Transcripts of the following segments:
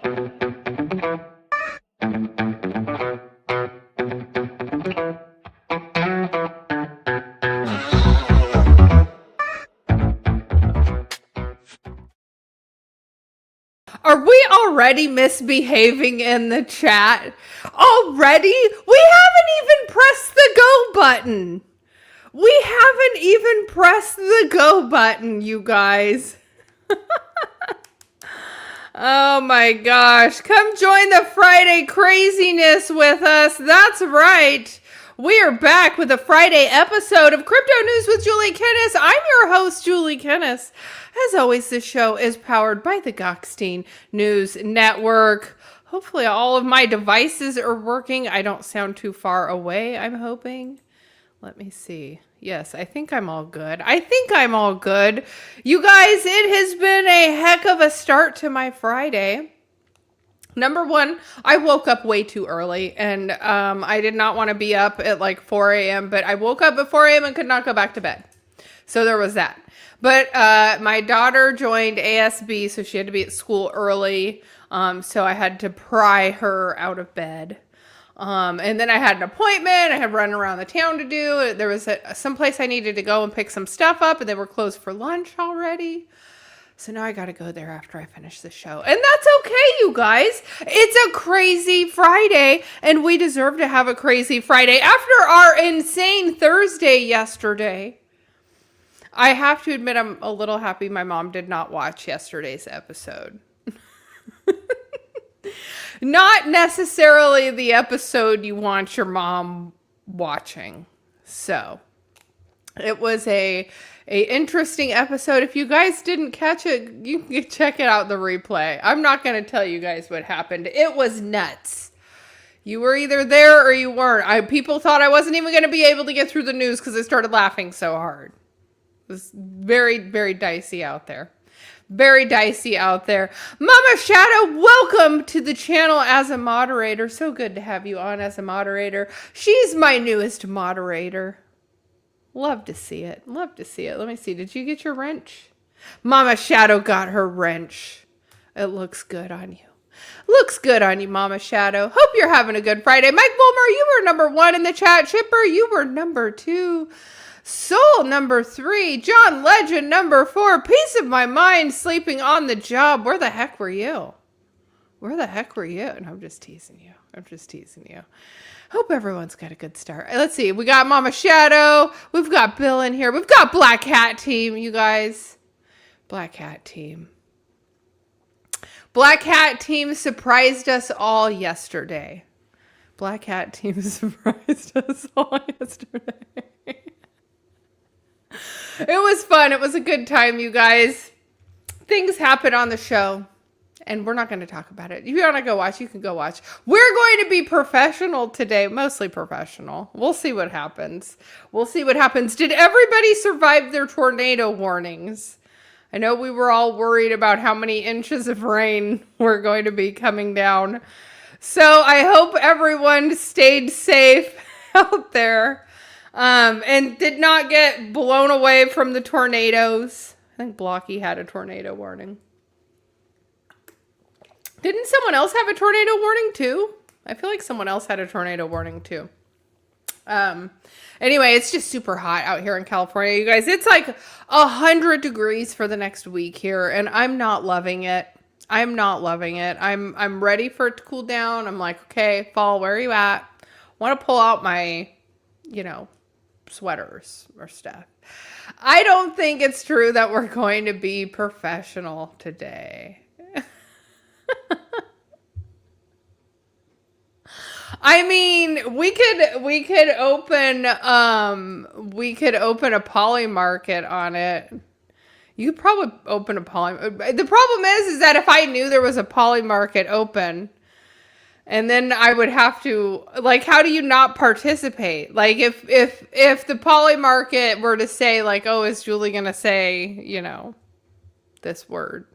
Are we already misbehaving in the chat? Already? We haven't even pressed the go button. We haven't even pressed the go button, you guys. Oh my gosh. Come join the Friday craziness with us. That's right. We are back with a Friday episode of Crypto News with Julie Kennis. I'm your host, Julie Kennis. As always, this show is powered by the Gokhshtein News Network. Hopefully all of my devices are working. I don't sound too far away, I'm hoping. Let me see. Yes, I think I'm all good. You guys, it has been a heck of a start to my Friday. Number one, I woke up way too early, and I did not want to be up at like 4 a.m., but I woke up at 4 a.m. and could not go back to bed. So there was that. But my daughter joined ASB, so she had to be at school early. So I had to pry her out of bed. And then I had an appointment. I had run around the town to do. There was some place I needed to go and pick some stuff up, and they were closed for lunch already. So now I got to go there after I finish the show. And that's okay, you guys. It's a crazy Friday, and we deserve to have a crazy Friday. After our insane Thursday yesterday, I have to admit I'm a little happy my mom did not watch yesterday's episode. Not necessarily the episode you want your mom watching. So it was a interesting episode. If you guys didn't catch it, you can check it out in the replay. I'm not going to tell you guys what happened. It was nuts. You were either there or you weren't. People thought I wasn't even going to be able to get through the news because I started laughing so hard. It was very, very dicey out there. Very dicey out there. Mama Shadow, welcome to the channel as a moderator. So good to have you on as a moderator. She's my newest moderator. Love to see it. Love to see it. Let me see. Did you get your wrench? Mama Shadow got her wrench. It looks good on you. Looks good on you, Mama Shadow. Hope you're having a good Friday. Mike Wilmer, you were number 1 in the chat. Chipper, you were number 2. Soul number 3, John Legend number 4, Peace of My Mind sleeping on the job. Where the heck were you? Where the heck were you? And I'm just teasing you. Hope everyone's got a good start. Let's see. We got Mama Shadow. We've got Bill in here. We've got Black Hat Team, you guys. Black Hat Team. Black Hat Team surprised us all yesterday. Black Hat Team surprised us all yesterday. It was fun. It was a good time, you guys. Things happen on the show, and we're not going to talk about it. If you want to go watch, you can go watch. We're going to be professional today, mostly professional. We'll see what happens. Did everybody survive their tornado warnings? I know we were all worried about how many inches of rain were going to be coming down. So I hope everyone stayed safe out there. And did not get blown away from the tornadoes. I think Blocky had a tornado warning. Didn't someone else have a tornado warning too? I feel like someone else had a tornado warning too. Anyway, it's just super hot out here in California, you guys. It's like 100 degrees for the next week here, and I'm not loving it. I'm ready for it to cool down. I'm like, okay, fall, where are you at? Want to pull out my, sweaters or stuff. I don't think it's true that we're going to be professional today. I mean, we could open a poly market on it. You could probably open a poly. The problem is that if I knew there was a poly market open, and then I would have to, like, how do you not participate? Like, if the poly market were to say, like, oh, is Julie going to say, this word?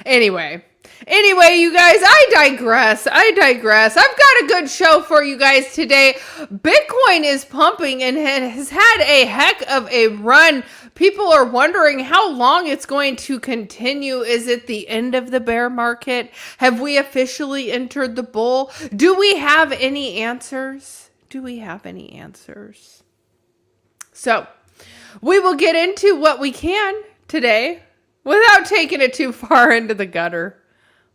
Anyway, you guys, I digress. I've got a good show for you guys today. Bitcoin is pumping and has had a heck of a run. People are wondering how long it's going to continue. Is it the end of the bear market? Have we officially entered the bull? Do we have any answers? So, we will get into what we can today without taking it too far into the gutter.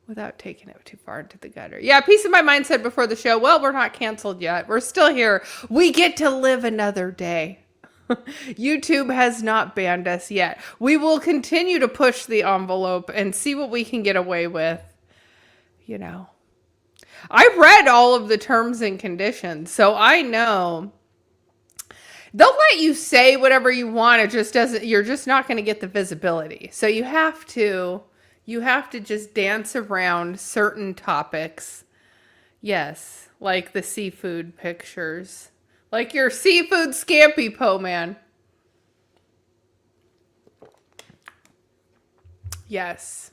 Yeah, Peace of My Mind said before the show, well, we're not canceled yet. We're still here. We get to live another day. YouTube has not banned us yet. We will continue to push the envelope and see what we can get away with. You know, I read all of the terms and conditions, so I know they'll let you say whatever you want. It just doesn't, you're just not going to get the visibility. So you have to just dance around certain topics. Yes, like the seafood pictures. Like your seafood scampi po, man. Yes.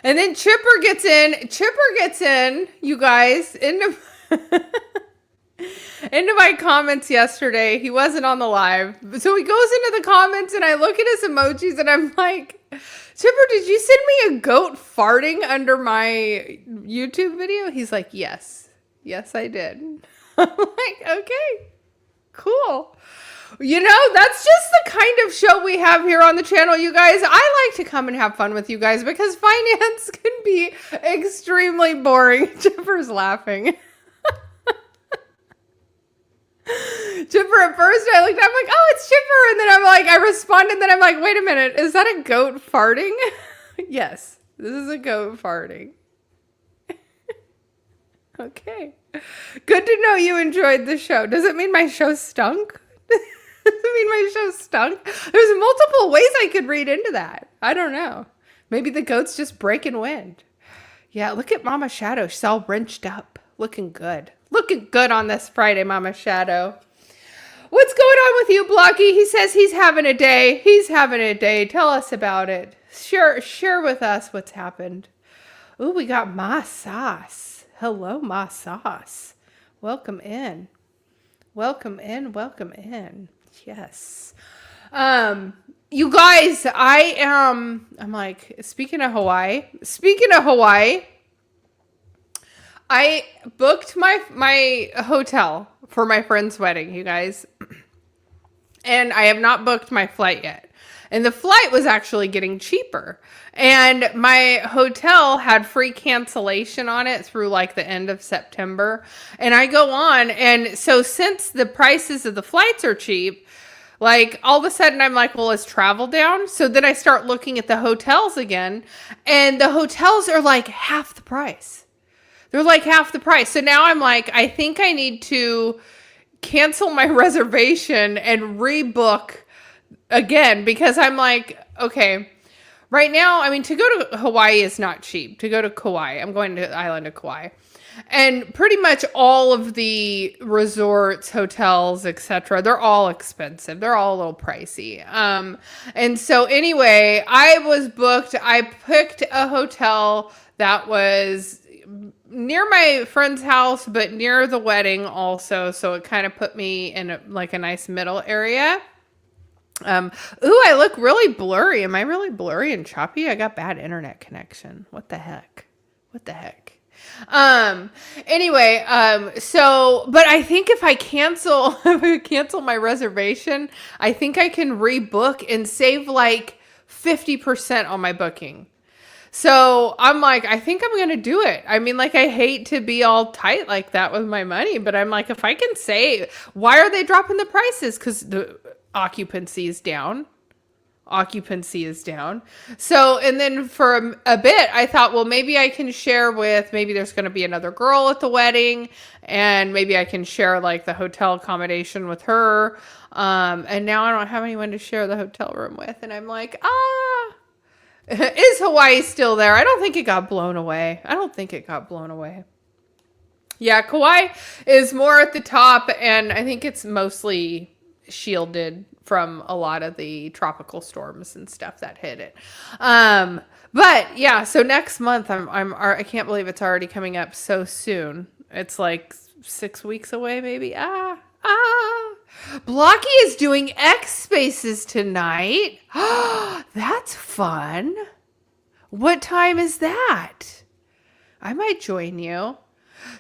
And then Chipper gets in, you guys, into my comments yesterday. He wasn't on the live. So he goes into the comments and I look at his emojis and I'm like, Chipper, did you send me a goat farting under my YouTube video? He's like, yes. Yes, I did. I'm like, okay, cool. You know, that's just the kind of show we have here on the channel, you guys. I like to come and have fun with you guys because finance can be extremely boring. Chipper's laughing. Chipper, at first I looked, I'm like, oh, it's Chipper. And then I responded, and then I'm like, wait a minute, is that a goat farting? Yes, this is a goat farting. Okay. Good to know you enjoyed the show. Does it mean my show stunk? There's multiple ways I could read into that. I don't know. Maybe the goat's just breaking wind. Yeah, look at Mama Shadow. She's all wrenched up. Looking good. Looking good on this Friday, Mama Shadow. What's going on with you, Blocky? He says he's having a day. Tell us about it. Share with us what's happened. Ooh, we got Ma Sauce. Hello, Ma Sauce. Welcome in. Yes. You guys, I'm like, speaking of Hawaii, I booked my hotel for my friend's wedding, you guys. And I have not booked my flight yet. And the flight was actually getting cheaper. And my hotel had free cancellation on it through like the end of September. And I go on. And so since the prices of the flights are cheap, like all of a sudden I'm like, well, is travel down? So then I start looking at the hotels again. And the hotels are like half the price. They're like half the price. So now I'm like, I think I need to cancel my reservation and rebook again, because I'm like, okay, right now, I mean, to go to Hawaii is not cheap. To go to Kauai, I'm going to the island of Kauai. And pretty much all of the resorts, hotels, etc., they're all expensive. They're all a little pricey. And so anyway, I was booked. I picked a hotel that was near my friend's house, but near the wedding also. So it kind of put me in a nice middle area. Ooh, I look really blurry. Am I really blurry and choppy? I got bad internet connection. What the heck? Anyway, but I think if I cancel my reservation, I think I can rebook and save like 50% on my booking. So I'm like, I think I'm going to do it. I mean, like, I hate to be all tight like that with my money, but I'm like, if I can save, why are they dropping the prices? Because the occupancy is down. So, and then for a bit, I thought, well, maybe I can share maybe there's going to be another girl at the wedding, and maybe I can share like the hotel accommodation with her. And now I don't have anyone to share the hotel room with. And I'm like, is Hawaii still there? I don't think it got blown away. Yeah, Kauai is more at the top, and I think it's mostly shielded from a lot of the tropical storms and stuff that hit it. But yeah, so next month I can't believe it's already coming up so soon. It's like 6 weeks away, maybe. Blocky is doing X Spaces tonight. That's fun. What time is that? I might join you.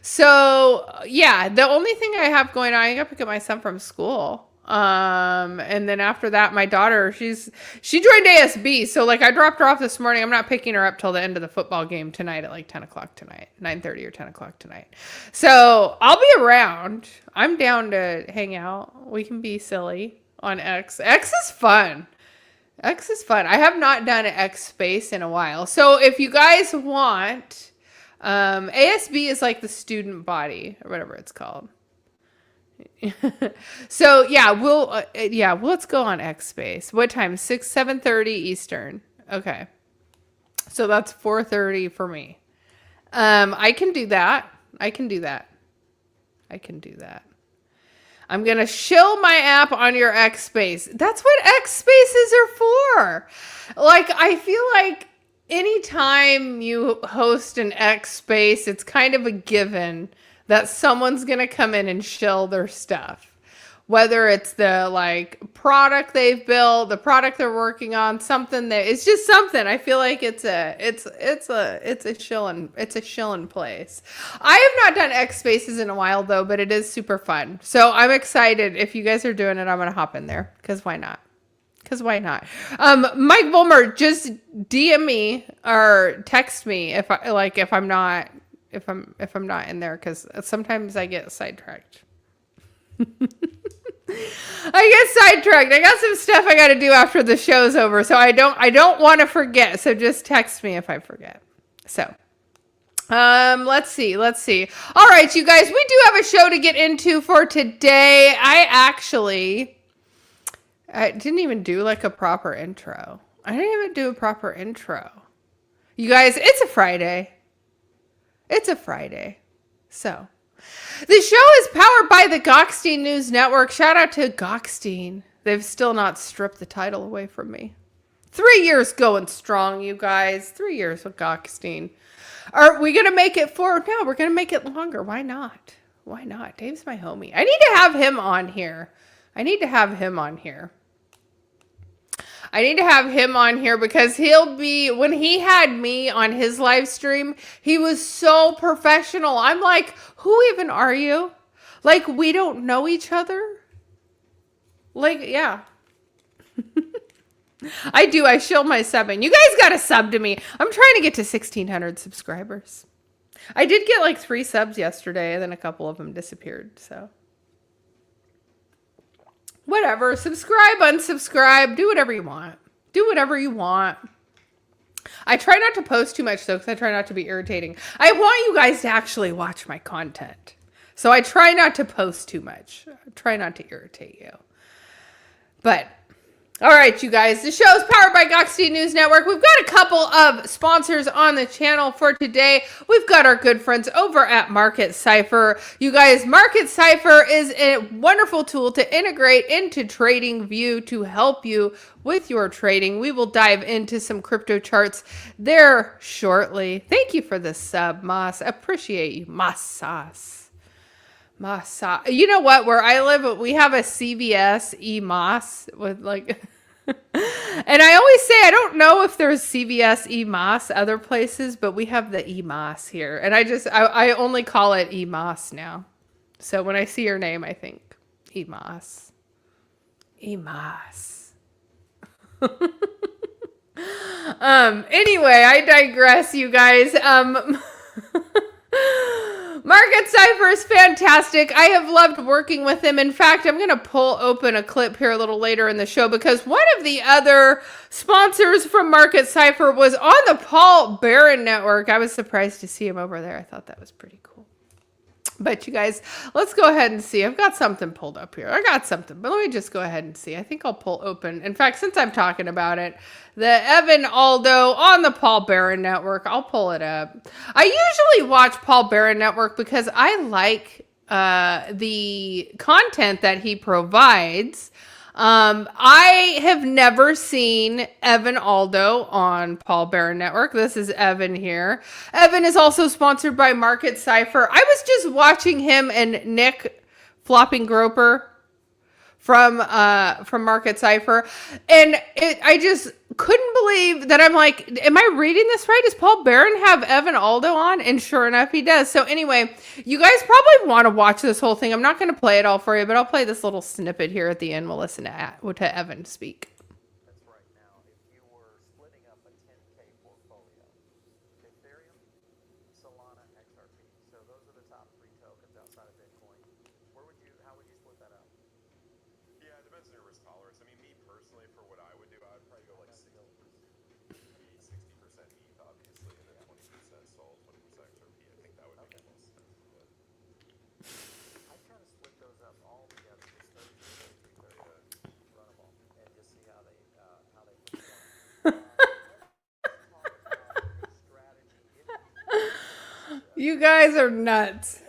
So yeah, the only thing I have going on, I gotta pick up my son from school. And then after that, my daughter, she joined ASB. So like I dropped her off this morning. I'm not picking her up till the end of the football game tonight at like 10 o'clock tonight, 9:30 or 10 o'clock tonight. So I'll be around. I'm down to hang out. We can be silly on X. X is fun. X is fun. I have not done an X space in a while. So if you guys want, ASB is like the student body or whatever it's called. So yeah, let's go on X Space. What time? 7:30 Eastern. Okay. So that's 4:30 for me. I can do that. I'm going to shill my app on your X Space. That's what X Spaces are for. Like, I feel like anytime you host an X Space, it's kind of a given that someone's going to come in and shill their stuff. Whether it's the like product they've built, the product they're working on, something that it's just something. I feel like it's a shill in place. I have not done X Spaces in a while though, but it is super fun. So I'm excited. If you guys are doing it, I'm going to hop in there because why not? Mike Volmer, just DM me or text me if I'm not in there, because sometimes I get sidetracked. I got some stuff I got to do after the show's over, so I don't want to forget. So just text me if I forget. So, let's see. All right, you guys, we do have a show to get into for today. I didn't even do like a proper intro. You guys, it's a Friday. So, the show is powered by the Gokhshtein News Network. Shout out to Gokhshtein. They've still not stripped the title away from me. 3 years going strong, you guys. 3 years with Gokhshtein. Are we going to make it 4? No, we're going to make it longer. Why not? Dave's my homie. I need to have him on here. Because he'll be, when he had me on his live stream, he was so professional. I'm like, who even are you? Like, we don't know each other? Like, yeah. I shill my subbing. You guys got to sub to me. I'm trying to get to 1,600 subscribers. I did get like 3 subs yesterday, and then a couple of them disappeared, so. Whatever. Subscribe, unsubscribe. Do whatever you want. I try not to post too much, though, because I try not to be irritating. I want you guys to actually watch my content. So I try not to post too much. I try not to irritate you. But, all right, you guys. The show is powered by Gokhshtein News Network. We've got a couple of sponsors on the channel for today. We've got our good friends over at Market Cipher. You guys, Market Cipher is a wonderful tool to integrate into TradingView to help you with your trading. We will dive into some crypto charts there shortly. Thank you for the sub, Mas. Appreciate you, Masas. You know what? Where I live, we have a CVS EMAS with like, and I always say I don't know if there's CVS EMAS other places, but we have the EMAS here, and I only call it EMAS now. So when I see your name, I think EMAS. Anyway, I digress, you guys. Market Cipher is fantastic. I have loved working with him. In fact, I'm going to pull open a clip here a little later in the show because one of the other sponsors from Market Cipher was on the Paul Barron Network. I was surprised to see him over there. I thought that was pretty cool. But you guys, let's go ahead and see. I've got something pulled up here. But let me just go ahead and see. I think I'll pull open. In fact, since I'm talking about it, the Evan Aldo on the Paul Barron Network, I'll pull it up. I usually watch Paul Barron Network because I like the content that he provides. I have never seen Evan Aldo on Paul Barron Network. This is Evan here. Evan is also sponsored by Market Cipher. I was just watching him and Nick Flopping Groper from Market Cipher, and I just couldn't believe that. I'm like, am I reading this right? Does Paul Barron have Evan Aldo on? And sure enough, he does. So anyway, you guys probably want to watch this whole thing. I'm not going to play it all for you, but I'll play this little snippet here at the end. We'll listen to Evan speak. That's right. Now, if you were splitting up a 10K portfolio, Ethereum, Solana, XRP. So those are the top 3 tokens outside of Bitcoin. How would you split that up? Yeah, it depends on your risk tolerance. I mean, me personally, for what I would do, I would probably go like 60% ETH, obviously, and then 20% Sol, 20% XRP. I think that would make the most sense. I kind of split those up all together, just 30, 30, run them all, and just see how they perform. You guys are nuts.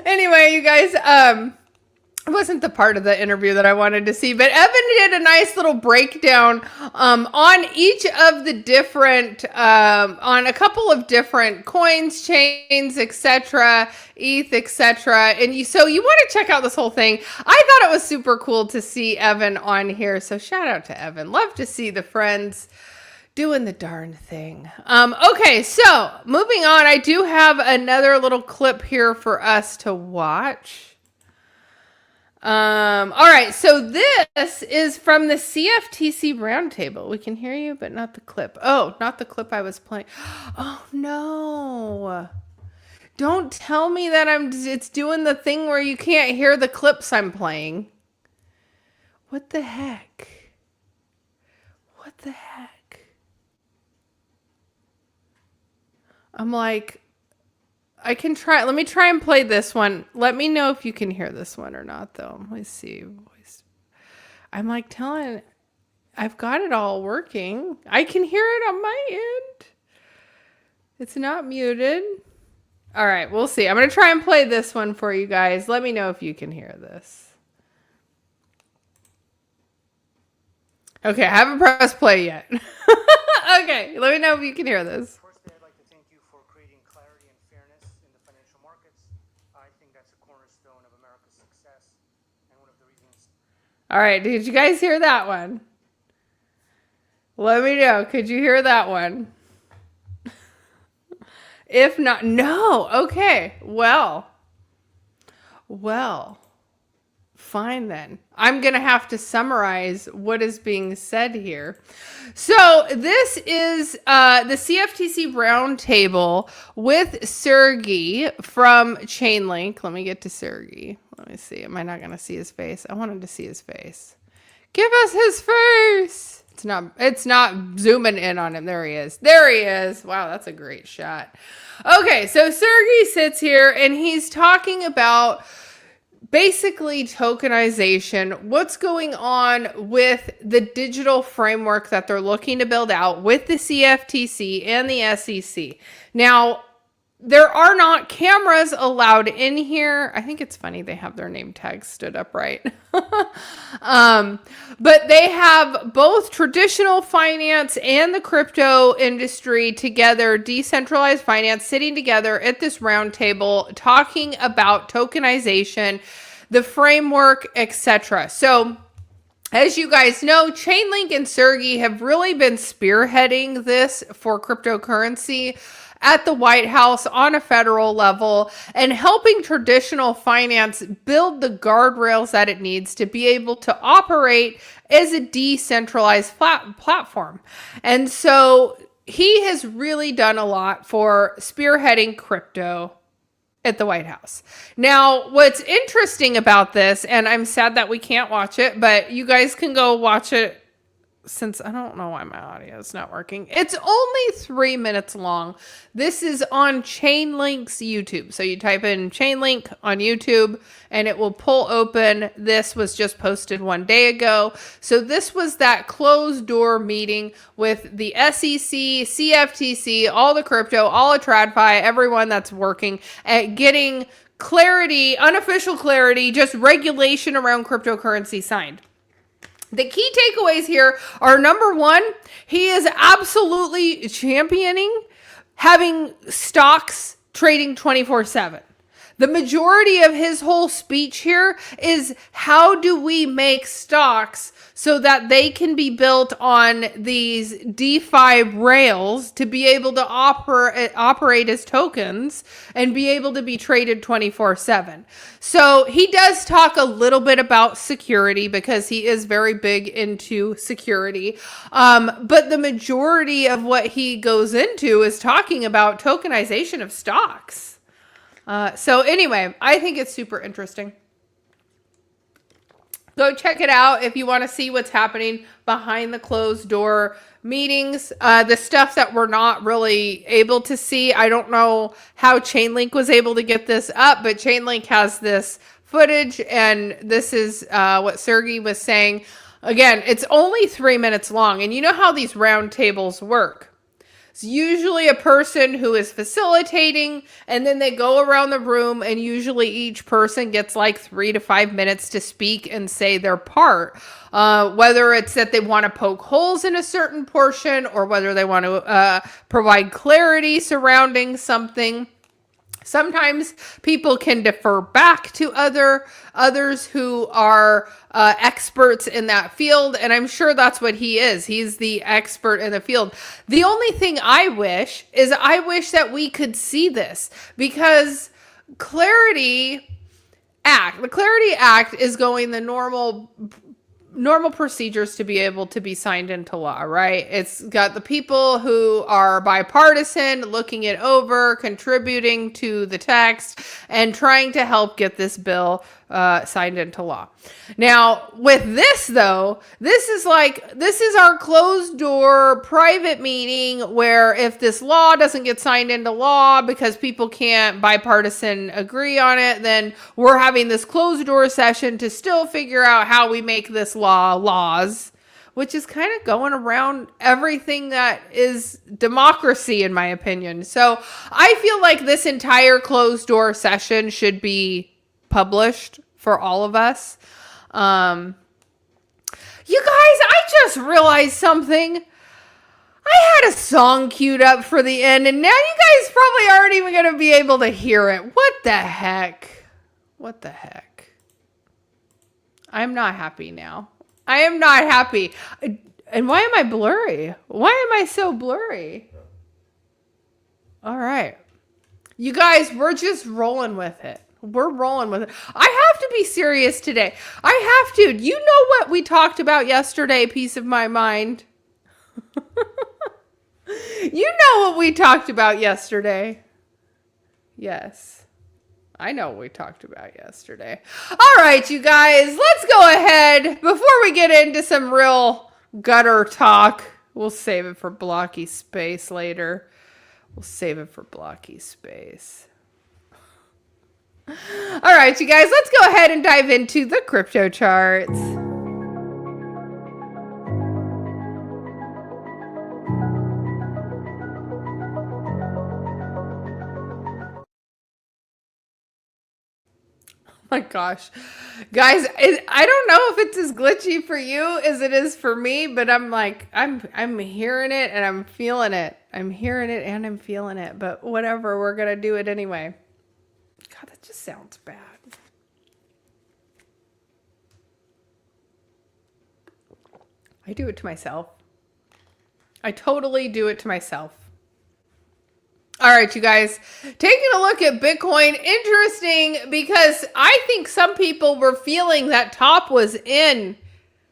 Anyway, you guys, it wasn't the part of the interview that I wanted to see, but Evan did a nice little breakdown on each of the different, on a couple of different coins, chains, etc., ETH, etc. And so you want to check out this whole thing. I thought it was super cool to see Evan on here. So shout out to Evan. Love to see the friends doing the darn thing. Okay, so moving on, I do have another little clip here for us to watch. All right, so this is from the CFTC roundtable. We can hear you, but not the clip. Oh, not the clip I was playing. Oh no. Don't tell me that it's doing the thing where you can't hear the clips I'm playing. What the heck? What the heck? I'm like, I can try. Let me try and play this one. Let me know if you can hear this one or not, though. Let's see. I'm like I've got it all working. I can hear it on my end. It's not muted. All right, we'll see. I'm going to try and play this one for you guys. Let me know if you can hear this. Okay, I haven't pressed play yet. Okay, let me know if you can hear this. All right, did you guys hear that one? Let me know. Could you hear that one? If not, no. Okay, well, fine then. I'm going to have to summarize what is being said here. So this is the CFTC roundtable with Sergey from Chainlink. Let me get to Sergey. Let me see. Am I not going to see his face? I wanted to see his face. Give us his face. It's not zooming in on him. There he is. There he is. Wow, that's a great shot. Okay, so Sergey sits here and he's talking about basically tokenization, what's going on with the digital framework that they're looking to build out with the CFTC and the SEC. Now, there are not cameras allowed in here. I think it's funny they have their name tags stood up right. But they have both traditional finance and the crypto industry together, decentralized finance, sitting together at this roundtable talking about tokenization, the framework, etc. So as you guys know, Chainlink and Sergey have really been spearheading this for cryptocurrency at the White House on a federal level and helping traditional finance build the guardrails that it needs to be able to operate as a decentralized platform. And so he has really done a lot for spearheading crypto at the White House. Now, what's interesting about this, and I'm sad that we can't watch it, but you guys can go watch it since I don't know why my audio is not working. It's only 3 minutes long. This is on Chainlink's YouTube. So you type in Chainlink on YouTube and it will pull open. This was just posted 1 day ago. So this was that closed door meeting with the SEC, CFTC, all the crypto, all of TradFi, everyone that's working at getting clarity, unofficial clarity, just regulation around cryptocurrency signed. The key takeaways here are, number one, he is absolutely championing having stocks trading 24/7. The majority of his whole speech here is how do we make stocks so that they can be built on these DeFi rails to be able to operate as tokens and be able to be traded 24/7. So he does talk a little bit about security because he is very big into security. But the majority of what he goes into is talking about tokenization of stocks. So anyway, I think it's super interesting. Go check it out if you want to see what's happening behind the closed door meetings. The stuff that we're not really able to see. I don't know how Chainlink was able to get this up, but Chainlink has this footage, and this is what Sergey was saying. Again, it's only 3 minutes long, and you know how these round tables work. It's usually a person who is facilitating, and then they go around the room, and usually each person gets like 3 to 5 minutes to speak and say their part. Whether it's that they want to poke holes in a certain portion or whether they want to provide clarity surrounding something. Sometimes people can defer back to others who are experts in that field, and I'm sure that's what he is. He's the expert in the field. The only thing I wish that we could see this, because the Clarity Act is going the normal procedures to be able to be signed into law, right? It's got the people who are bipartisan looking it over, contributing to the text, and trying to help get this bill signed into law. Now, with this though, this is our closed door private meeting where if this law doesn't get signed into law because people can't bipartisan agree on it, then we're having this closed door session to still figure out how we make this laws, which is kind of going around everything that is democracy, in my opinion. So I feel like this entire closed door session should be published for all of us. You guys, I just realized something. I had a song queued up for the end, and now you guys probably aren't even going to be able to hear it. What the heck? What the heck? I'm not happy now. I am not happy. And why am I blurry? Why am I so blurry? All right. You guys, we're just rolling with it. We're rolling with it. I have to be serious today. I have to. You know what we talked about yesterday, piece of my mind? You know what we talked about yesterday? Yes. I know what we talked about yesterday. All right, you guys, let's go ahead. Before we get into some real gutter talk, we'll save it for blocky space later. We'll save it for blocky space. All right, you guys, let's go ahead and dive into the crypto charts. My gosh, guys, I don't know if it's as glitchy for you as it is for me, but I'm like, I'm hearing it and I'm feeling it. I'm hearing it and I'm feeling it, but whatever, we're going to do it anyway. God, that just sounds bad. I do it to myself. I totally do it to myself. All right, you guys, taking a look at Bitcoin. Interesting, because I think some people were feeling that top was in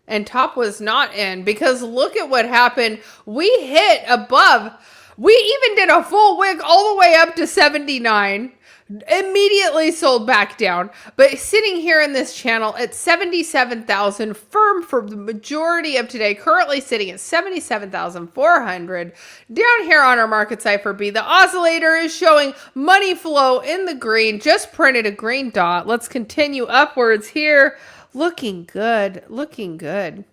and top was not in, because look at what happened. We hit above. We even did a full wick all the way up to 79. Immediately sold back down, but sitting here in this channel at 77,000 firm for the majority of today, currently sitting at 77,400. Down here on our market Cipher B, the oscillator is showing money flow in the green, just printed a green dot. Let's continue upwards here. Looking good, looking good.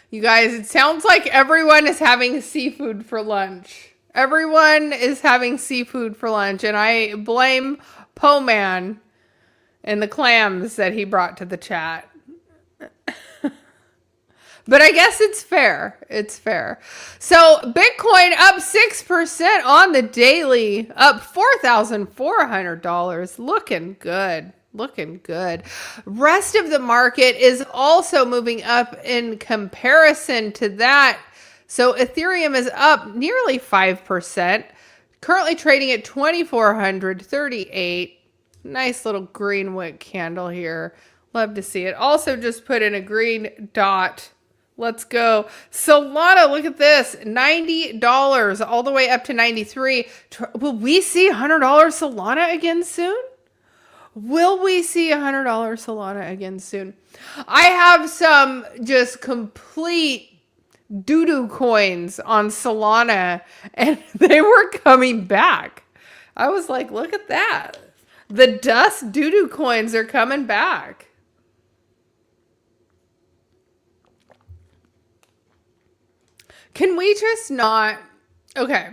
You guys, it sounds like everyone is having seafood for lunch. Everyone is having seafood for lunch, and I blame Po Man and the clams that he brought to the chat. But I guess it's fair. It's fair. So Bitcoin up 6% on the daily, up $4,400. Looking good. Looking good. Rest of the market is also moving up in comparison to that. So Ethereum is up nearly 5%, currently trading at 2,438. Nice little green wick candle here. Love to see it. Also just put in a green dot. Let's go. Solana, look at this. $90 all the way up to 93. Will we see $100 Solana again soon? Will we see $100 Solana again soon? I have some just complete doo-doo coins on Solana, and they were coming back. I was like, look at that. The dust doo-doo coins are coming back. Can we just not... Okay.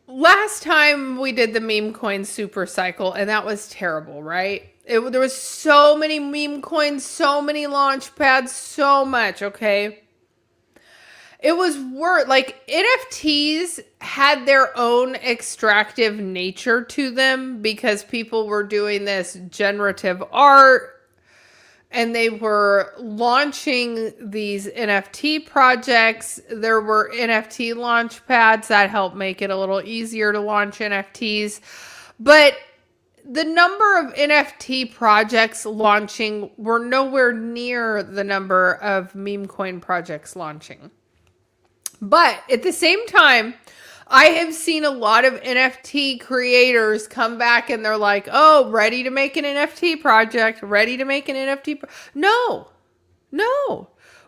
Last time we did the meme coin super cycle, and that was terrible, right? There was so many meme coins, so many launch pads, so much, okay? It was worth, like, NFTs had their own extractive nature to them because people were doing this generative art and they were launching these NFT projects. There were NFT launch pads that helped make it a little easier to launch NFTs. But the number of NFT projects launching were nowhere near the number of meme coin projects launching. But at the same time, I have seen a lot of NFT creators come back and they're like, oh, ready to make an NFT project, ready to make an NFT. No,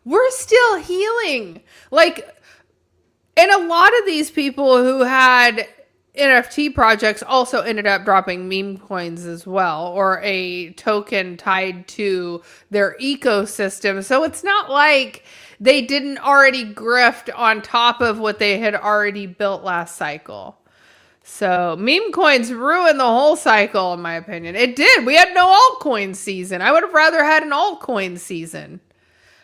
we're still healing. Like, and a lot of these people who had NFT projects also ended up dropping meme coins as well, or a token tied to their ecosystem. So it's not like they didn't already grift on top of what they had already built last cycle. So meme coins ruined the whole cycle, in my opinion. It did. We had no altcoin season. I would have rather had an altcoin season.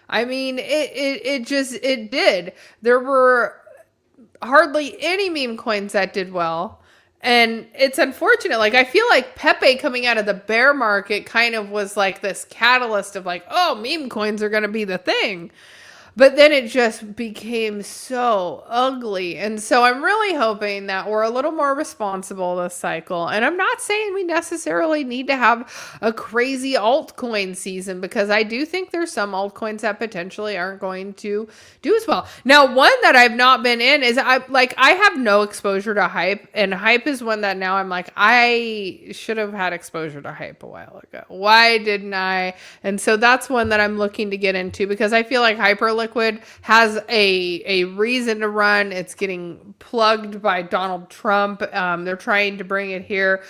I mean, it did. There were hardly any meme coins that did well. And it's unfortunate. Like, I feel like Pepe coming out of the bear market kind of was like this catalyst of like, oh, meme coins are going to be the thing. But then it just became so ugly. And so I'm really hoping that we're a little more responsible this cycle. And I'm not saying we necessarily need to have a crazy altcoin season, because I do think there's some altcoins that potentially aren't going to do as well. Now, one that I've not been in is I have no exposure to hype, and hype is one that now I'm like, I should have had exposure to hype a while ago. Why didn't I? And so that's one that I'm looking to get into, because I feel like Hyperliquid has a reason to run. It's getting plugged by Donald Trump. They're trying to bring it here.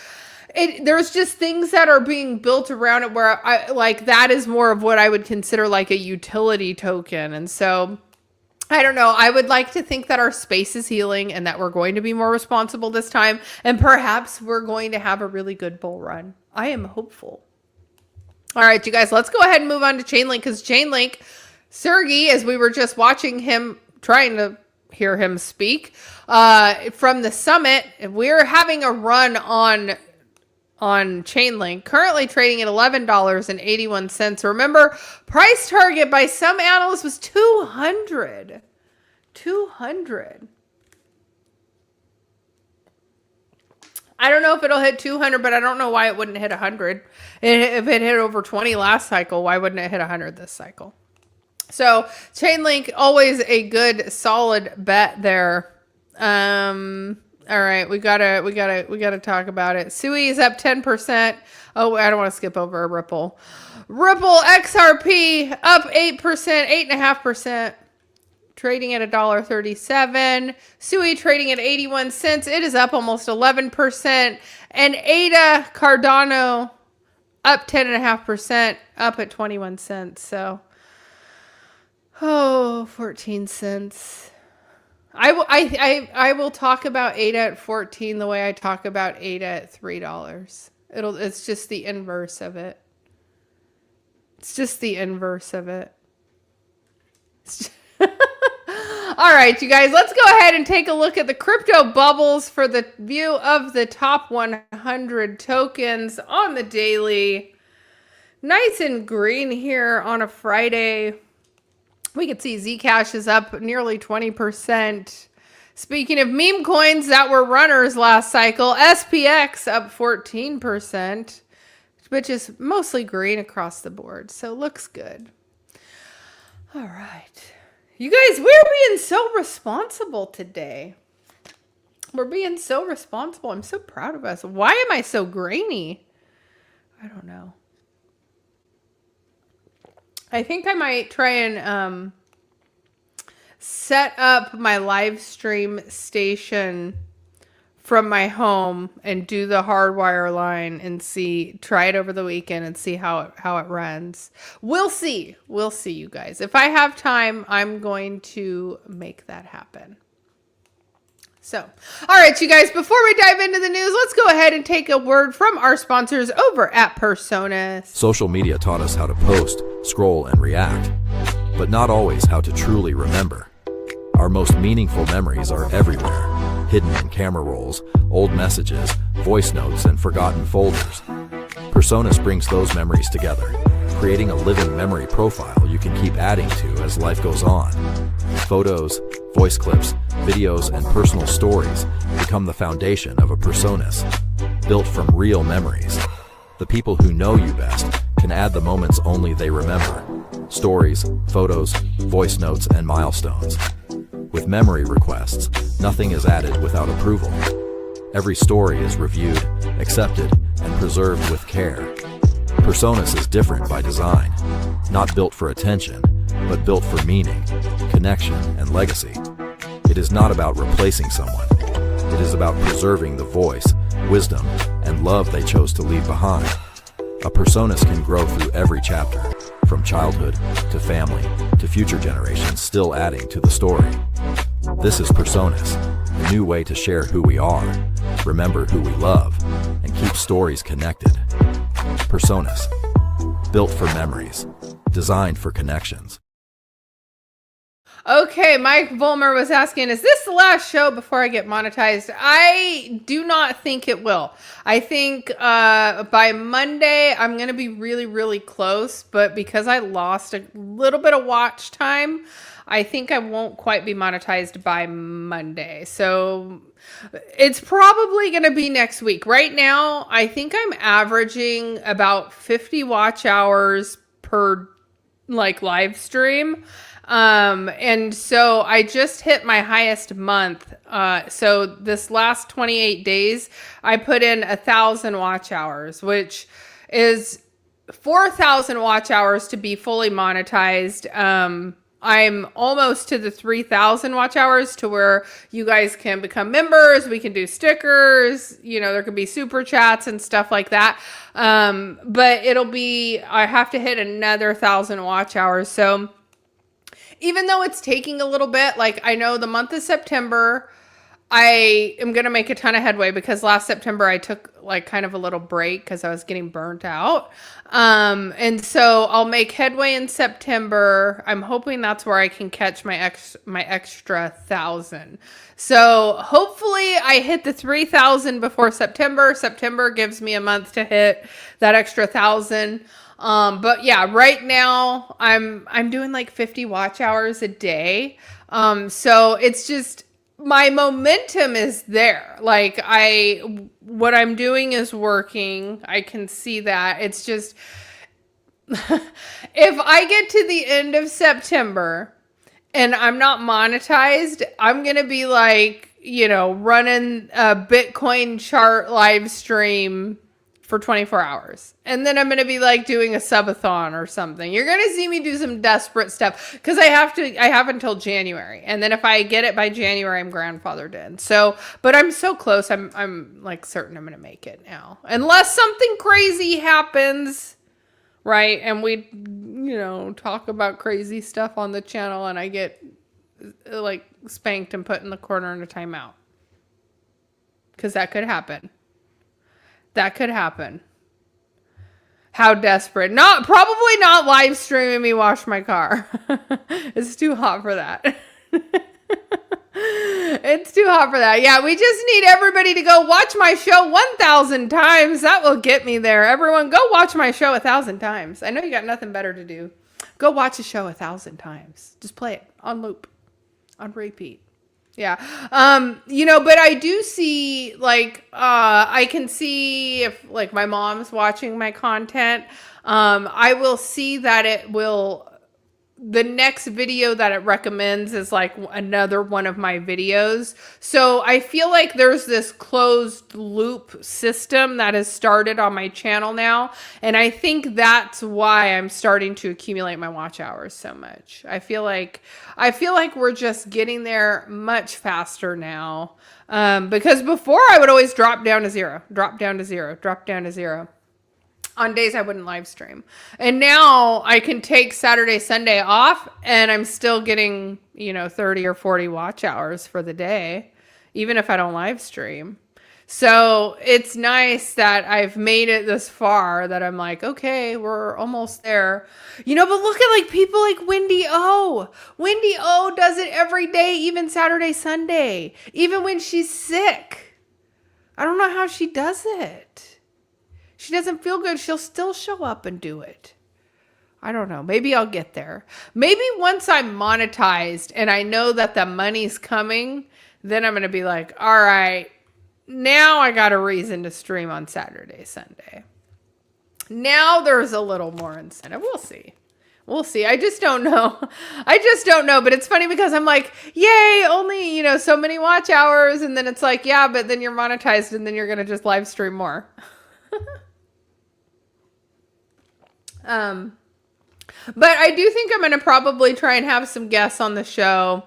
There's just things that are being built around it where I like, that is more of what I would consider like a utility token. And so I don't know. I would like to think that our space is healing and that we're going to be more responsible this time. And perhaps we're going to have a really good bull run. I am hopeful. All right, you guys, let's go ahead and move on to Chainlink, because Chainlink, Sergey, as we were just watching him, trying to hear him speak from the summit, we're having a run on Chainlink, currently trading at $11.81. Remember, price target by some analysts was 200. I don't know if it'll hit 200, but I don't know why it wouldn't hit 100. If it hit over 20 last cycle, why wouldn't it hit 100 this cycle? So Chainlink, always a good solid bet there. All right, we gotta talk about it. Sui is up 10%. Oh, I don't want to skip over a Ripple. Ripple XRP up 8%, 8.5%. Trading at $1.37. Sui trading at 81 cents. It is up almost 11%. And ADA Cardano up 10.5%, up at 21 cents. So, 14 cents. I will talk about ADA at 14 the way I talk about ADA at $3. It's just the inverse of it. It's just the inverse of it. All right, you guys, let's go ahead and take a look at the crypto bubbles for the view of the top 100 tokens on the daily. Nice and green here on a Friday. We can see Zcash is up nearly 20%. Speaking of meme coins that were runners last cycle, SPX up 14%, which is mostly green across the board. So looks good. All right. You guys, we're being so responsible today. We're being so responsible. I'm so proud of us. Why am I so grainy? I don't know. I think I might try and set up my live stream station from my home and do the hardwire line and try it over the weekend and see how it runs. We'll see, you guys. If I have time, I'm going to make that happen. So, all right, you guys, before we dive into the news, let's go ahead and take a word from our sponsors over at Personas. Social media taught us how to post, scroll, and react, but not always how to truly remember. Our most meaningful memories are everywhere, hidden in camera rolls, old messages, voice notes, and forgotten folders. Personas brings those memories together, creating a living memory profile you can keep adding to as life goes on. Photos, voice clips, videos, and personal stories become the foundation of a Personas, built from real memories. The people who know you best can add the moments only they remember. Stories, photos, voice notes, and milestones. With memory requests, nothing is added without approval. Every story is reviewed, accepted, and preserved with care. Personas is different by design, not built for attention, but built for meaning, connection, and legacy. It is not about replacing someone. It is about preserving the voice, wisdom, and love they chose to leave behind. A Personas can grow through every chapter, from childhood to family to future generations, still adding to the story. This is Personas, a new way to share who we are, remember who we love, and keep stories connected. Personas, built for memories, designed for connections. Okay, Mike Volmer was asking, is this the last show before I get monetized? I do not think it will. I think by Monday, I'm going to be really, really close. But because I lost a little bit of watch time, I think I won't quite be monetized by Monday. So it's probably going to be next week. Right now, I think I'm averaging about 50 watch hours per live stream. And so I just hit my highest month. So this last 28 days, I put in 1,000 watch hours, which is 4,000 watch hours to be fully monetized. I'm almost to the 3,000 watch hours to where you guys can become members. We can do stickers, there could be super chats and stuff like that. But I have to hit another 1,000 watch hours. So even though it's taking a little bit, I know the month of September, I am going to make a ton of headway because last September I took kind of a little break because I was getting burnt out. And so I'll make headway in September. I'm hoping that's where I can catch my extra 1,000. So hopefully I hit the 3,000 before September. September gives me a month to hit that extra 1,000. But yeah, right now I'm doing 50 watch hours a day. So it's just, my momentum is there. What I'm doing is working. I can see that. It's just, if I get to the end of September and I'm not monetized, I'm going to be running a Bitcoin chart live stream for 24 hours. And then I'm going to be like doing a subathon or something. You're going to see me do some desperate stuff because I have until January. And then if I get it by January, I'm grandfathered in. So, but I'm so close. I'm like certain I'm going to make it now. Unless something crazy happens, right? And we, talk about crazy stuff on the channel and I get like spanked and put in the corner in a timeout. Because that could happen. That could happen. How desperate. Probably not live streaming me wash my car. It's too hot for that. It's too hot for that. Yeah, we just need everybody to go watch my show 1,000 times. That will get me there. Everyone, go watch my show 1,000 times. I know you got nothing better to do. Go watch a show 1,000 times. Just play it on loop, on repeat. Yeah. But I do see I can see if like my mom's watching my content, I will see that the next video that it recommends is like another one of my videos. So I feel like there's this closed loop system that has started on my channel now. And I think that's why I'm starting to accumulate my watch hours so much. I feel like we're just getting there much faster now. Because before I would always drop down to zero on days I wouldn't live stream. And now I can take Saturday, Sunday off and I'm still getting, 30 or 40 watch hours for the day, even if I don't live stream. So it's nice that I've made it this far that I'm like, okay, we're almost there. But look at like people like Wendy O. Wendy O does it every day, even Saturday, Sunday, even when she's sick. I don't know how she does it. She doesn't feel good. She'll still show up and do it. I don't know. Maybe I'll get there. Maybe once I'm monetized and I know that the money's coming, then I'm going to be like, all right, now I got a reason to stream on Saturday, Sunday. Now there's a little more incentive. We'll see. I just don't know. But it's funny because I'm like, yay, only, so many watch hours. And then it's like, yeah, but then you're monetized and then you're going to just live stream more. But I do think I'm going to probably try and have some guests on the show.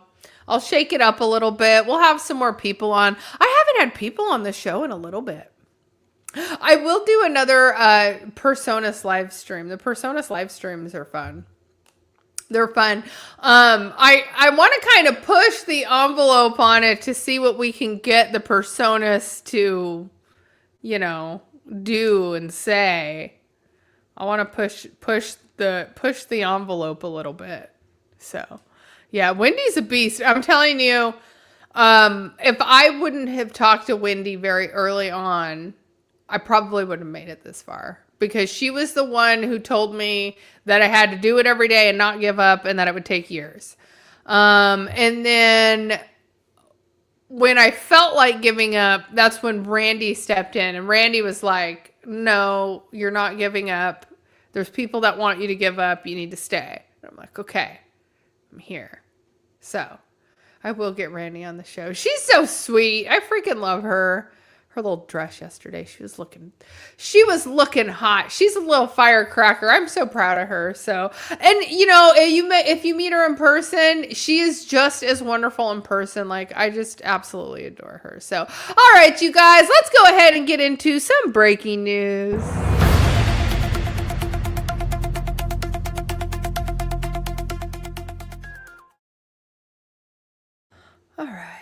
I'll shake it up a little bit. We'll have some more people on. I haven't had people on the show in a little bit. I will do another Personas live stream. The Personas live streams are fun. They're fun. I want to kind of push the envelope on it to see what we can get the Personas to, do and say. I want to push the envelope a little bit. So, yeah, Wendy's a beast. I'm telling you, if I wouldn't have talked to Wendy very early on, I probably wouldn't have made it this far. Because she was the one who told me that I had to do it every day and not give up and that it would take years. And then when I felt like giving up, that's when Randy stepped in. And Randy was like, no, you're not giving up. There's people that want you to give up. You need to stay. And I'm like, okay, I'm here. So I will get Randy on the show. She's so sweet. I freaking love her. Her little dress yesterday, she was looking hot. She's a little firecracker. I'm so proud of her. So, and if you meet her in person, she is just as wonderful in person. Like, I just absolutely adore her. So, all right, you guys, let's go ahead and get into some breaking news. All right.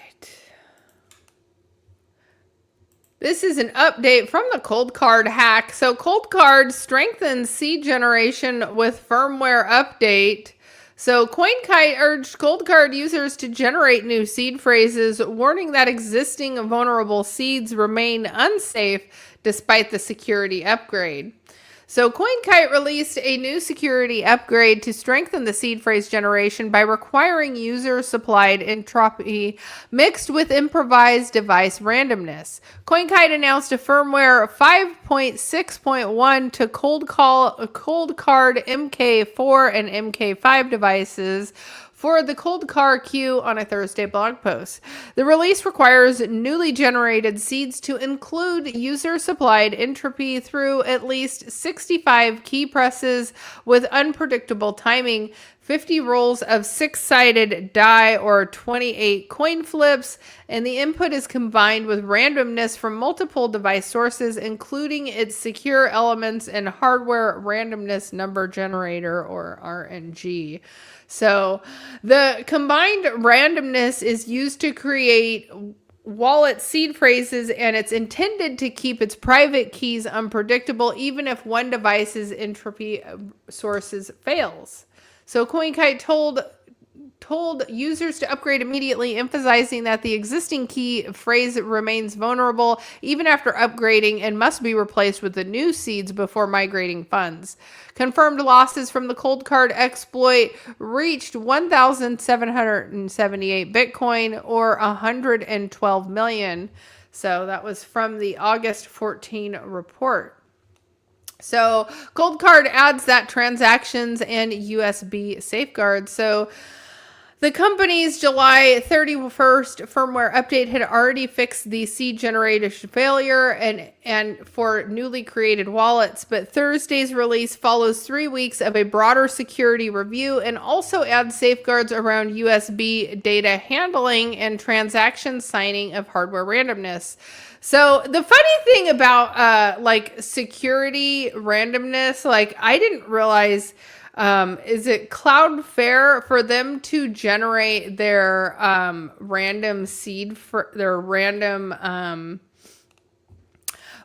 This is an update from the Cold Card hack. So Cold Card strengthens seed generation with firmware update. So CoinKite urged Cold Card users to generate new seed phrases, warning that existing vulnerable seeds remain unsafe despite the security upgrade. So CoinKite released a new security upgrade to strengthen the seed phrase generation by requiring user-supplied entropy mixed with improvised device randomness. CoinKite announced a firmware 5.6.1 to Cold Card MK4 and MK5 devices for the Cold Car Q on a Thursday blog post. The release requires newly generated seeds to include user-supplied entropy through at least 65 key presses with unpredictable timing, 50 rolls of 6-sided die or 28 coin flips, and the input is combined with randomness from multiple device sources, including its secure elements and hardware randomness number generator or RNG. So the combined randomness is used to create wallet seed phrases, and it's intended to keep its private keys unpredictable even if one device's entropy sources fails. So CoinKite told users to upgrade immediately, emphasizing that the existing key phrase remains vulnerable even after upgrading and must be replaced with the new seeds before migrating funds. Confirmed losses from the cold card exploit reached 1,778 Bitcoin or 112 million. So that was from the August 14 report. So Cold Card adds that transactions and USB safeguards. So the company's July 31st firmware update had already fixed the seed generation failure and for newly created wallets, but Thursday's release follows 3 weeks of a broader security review and also adds safeguards around USB data handling and transaction signing of hardware randomness. So the funny thing about like security randomness, like I didn't realize, is it Cloudflare for them to generate their random seed for their random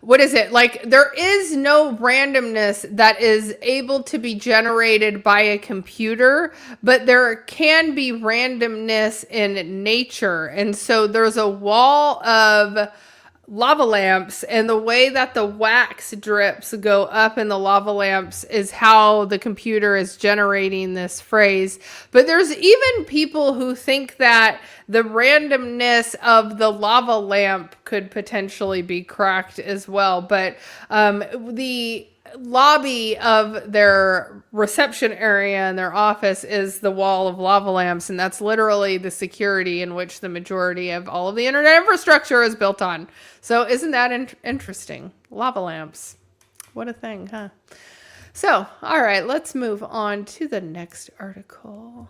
what is it? Like there is no randomness that is able to be generated by a computer, but there can be randomness in nature. And so there's a wall of lava lamps, and the way that the wax drips go up in the lava lamps is how the computer is generating this phrase. But there's even people who think that the randomness of the lava lamp could potentially be cracked as well. But the lobby of their reception area and their office is the wall of lava lamps, and that's literally the security in which the majority of all of the internet infrastructure is built on. So isn't that interesting? Lava lamps. What a thing, huh? So, all right, let's move on to the next article.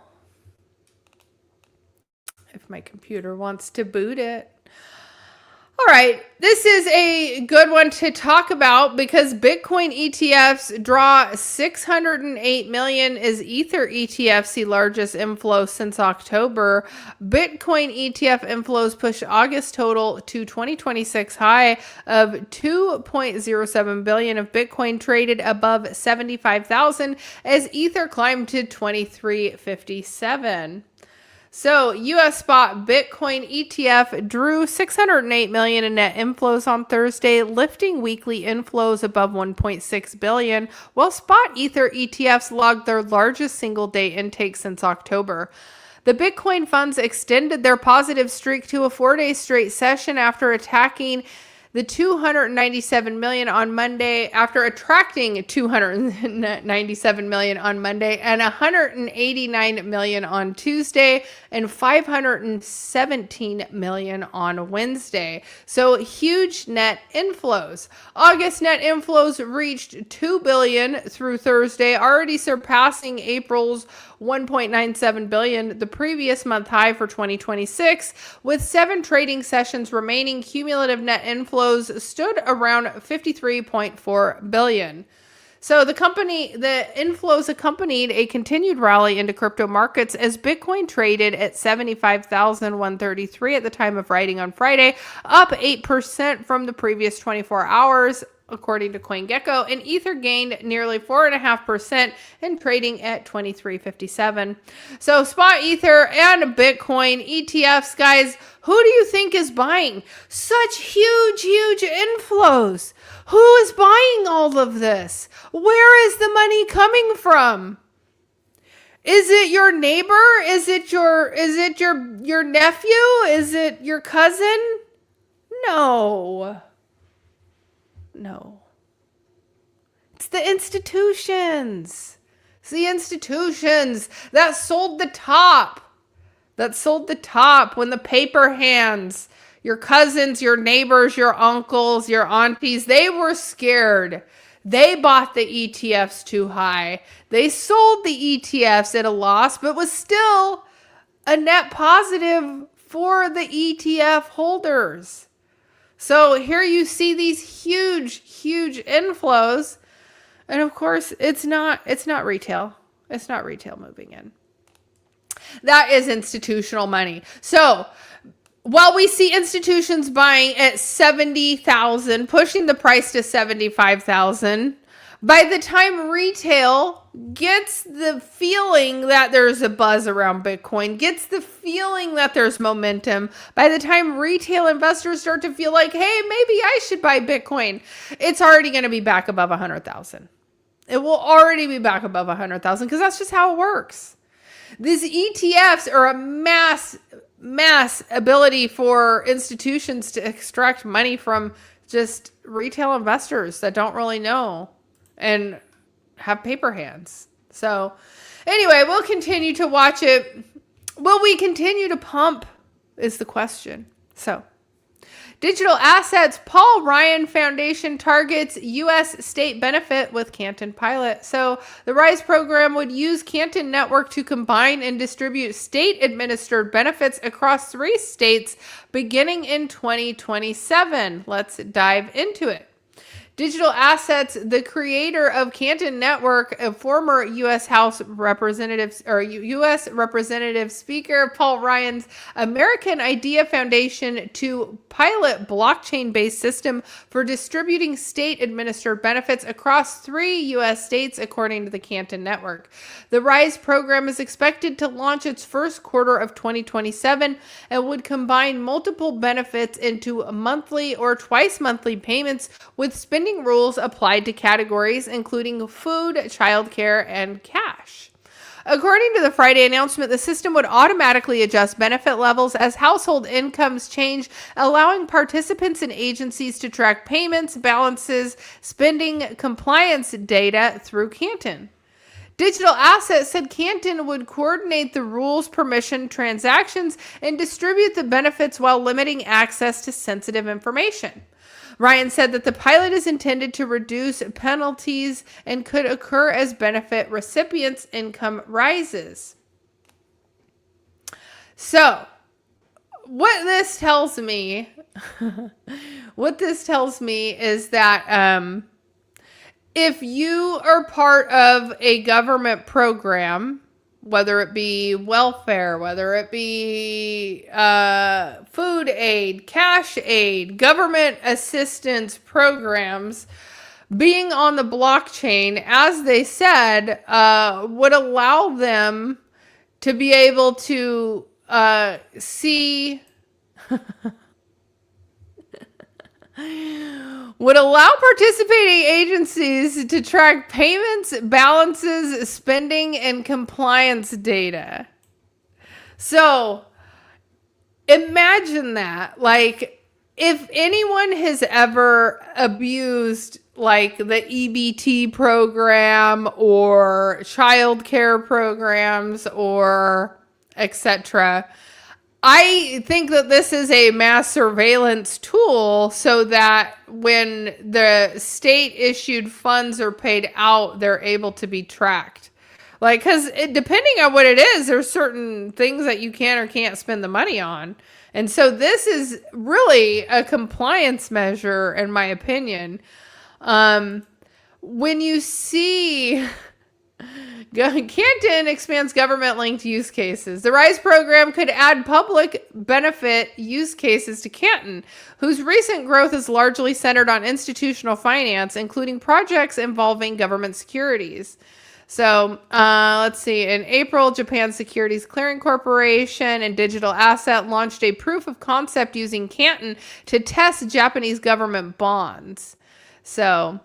If my computer wants to boot it. All right, this is a good one to talk about because Bitcoin ETFs draw 608 million as Ether ETFs see largest inflow since October. Bitcoin ETF inflows push August total to 2026 high of 2.07 billion of Bitcoin traded above 75,000 as Ether climbed to 2357. So, U.S. spot Bitcoin ETF drew 608 million in net inflows on Thursday, lifting weekly inflows above 1.6 billion, while spot Ether ETFs logged their largest single-day intake since October. The Bitcoin funds extended their positive streak to a 4-day straight session after attacking the 297 million on Monday, after attracting 297 million on Monday and 189 million on Tuesday and 517 million on Wednesday. So huge net inflows. August net inflows reached 2 billion through Thursday, already surpassing April's 1.97 billion, the previous month high for 2026. With 7 trading sessions remaining, cumulative net inflows stood around 53.4 billion. So the inflows accompanied a continued rally into crypto markets as Bitcoin traded at 75,133 at the time of writing on Friday, up 8% from the previous 24 hours. According to CoinGecko, and Ether gained nearly 4.5% in trading at 2357. So spot Ether and Bitcoin ETFs, guys, who do you think is buying such huge inflows? Who is buying all of this? Where is the money coming from? Is it your neighbor? Is it your nephew? Is it your cousin? No. It's the institutions. It's the institutions that sold the top. When the paper hands, your cousins, your neighbors, your uncles, your aunties, they were scared. They bought the ETFs too high. They sold the ETFs at a loss, but was still a net positive for the ETF holders. So here you see these huge inflows. And of course, it's not retail. It's not retail moving in. That is institutional money. So while we see institutions buying at 70,000, pushing the price to 75,000, by the time retail gets the feeling that there's a buzz around Bitcoin, gets the feeling that there's momentum, by the time retail investors start to feel like, hey, maybe I should buy Bitcoin, it's already going to be back above 100,000. It will already be back above 100,000 because that's just how it works. These ETFs are a mass ability for institutions to extract money from just retail investors that don't really know and have paper hands. So anyway, we'll continue to watch it. Will we continue to pump is the question. So digital assets, Paul Ryan Foundation targets U.S. state benefit with Canton pilot. So the RISE program would use Canton Network to combine and distribute state-administered benefits across 3 states beginning in 2027. Let's dive into it. Digital Assets, the creator of Canton Network, a former U.S. House Representatives or U.S. Representative Speaker Paul Ryan's American Idea Foundation to pilot blockchain-based system for distributing state-administered benefits across 3 U.S. states, according to the Canton Network. The RISE program is expected to launch its first quarter of 2027 and would combine multiple benefits into monthly or twice-monthly payments with spending rules applied to categories including food, childcare, and cash. According to the Friday announcement, the system would automatically adjust benefit levels as household incomes change, allowing participants and agencies to track payments, balances, spending, compliance data through Canton. Digital Assets said Canton would coordinate the rules, permission, transactions, and distribute the benefits while limiting access to sensitive information. Ryan said that the pilot is intended to reduce penalties and could occur as benefit recipients' income rises. So, what this tells me is that if you are part of a government program, whether it be welfare, whether it be food aid, cash aid, government assistance programs, being on the blockchain, as they said, would allow them to be able to see... would allow participating agencies to track payments, balances, spending, and compliance data. So imagine that. Like, if anyone has ever abused like the EBT program or childcare programs or etc., I think that this is a mass surveillance tool so that when the state issued funds are paid out, they're able to be tracked. Like, because depending on what it is, there's certain things that you can or can't spend the money on. And so this is really a compliance measure, in my opinion. When you see... Canton expands government-linked use cases. The RISE program could add public benefit use cases to Canton, whose recent growth is largely centered on institutional finance, including projects involving government securities. So let's see. In April, Japan's Securities Clearing Corporation and Digital Asset launched a proof of concept using Canton to test Japanese government bonds. So...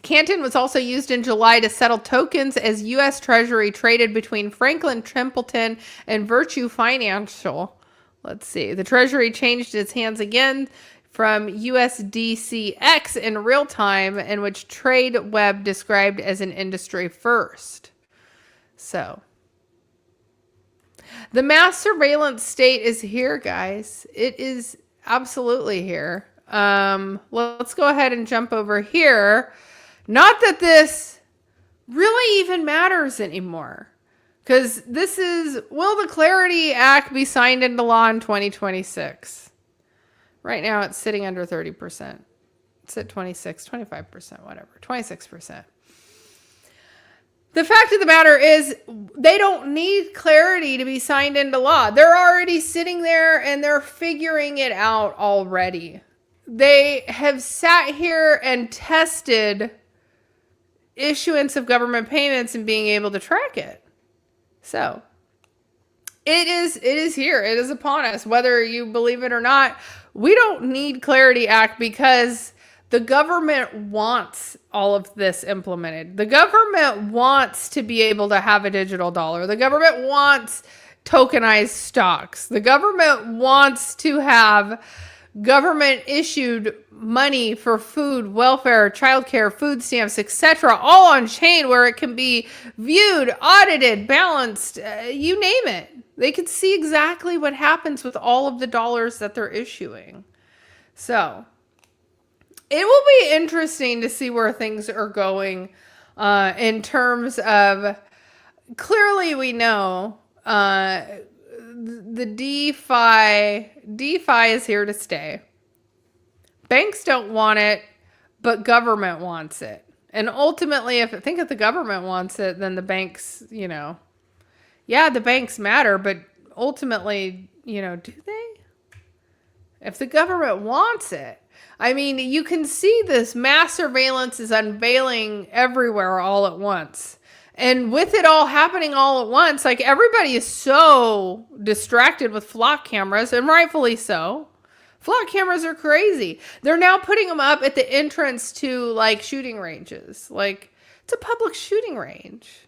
Canton was also used in July to settle tokens as U.S. Treasury traded between Franklin Templeton and Virtue Financial. Let's see. The Treasury changed its hands again from USDCX in real time, in which TradeWeb described as an industry first. So the mass surveillance state is here, guys. It is absolutely here. Let's go ahead and jump over here. Not that this really even matters anymore. Because this is, will the Clarity Act be signed into law in 2026? Right now it's sitting under 30%. It's at 26, 25%, whatever, 26%. The fact of the matter is they don't need Clarity to be signed into law. They're already sitting there and they're figuring it out already. They have sat here and tested issuance of government payments and being able to track it. So it is here. It is upon us, whether you believe it or not. We don't need Clarity Act because the government wants all of this implemented. The government wants to be able to have a digital dollar. The government wants tokenized stocks. The government wants to have government issued money for food, welfare, childcare, food stamps, etc., all on chain where it can be viewed, audited, balanced, you name it. They can see exactly what happens with all of the dollars that they're issuing. So it will be interesting to see where things are going in terms of, clearly we know the DeFi is here to stay. Banks don't want it, but government wants it. And ultimately, if the government wants it, then the banks, the banks matter, but ultimately, do they? If the government wants it, I mean, you can see this mass surveillance is unveiling everywhere all at once. And with it all happening all at once, like everybody is so distracted with flock cameras, and rightfully so. Flock cameras are crazy. They're now putting them up at the entrance to like shooting ranges. Like it's a public shooting range.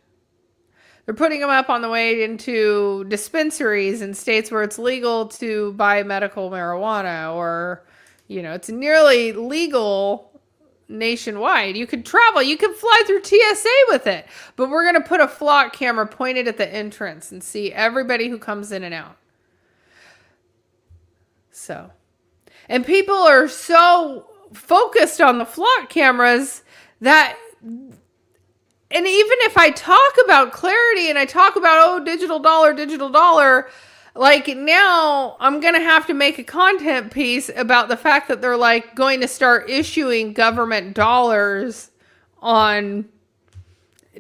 They're putting them up on the way into dispensaries in states where it's legal to buy medical marijuana, or, it's nearly legal nationwide. You could travel, you could fly through TSA with it, but we're going to put a flock camera pointed at the entrance and see everybody who comes in and out. So, and people are so focused on the flock cameras that, and even if I talk about Clarity and I talk about, digital dollar, like now I'm going to have to make a content piece about the fact that they're like going to start issuing government dollars on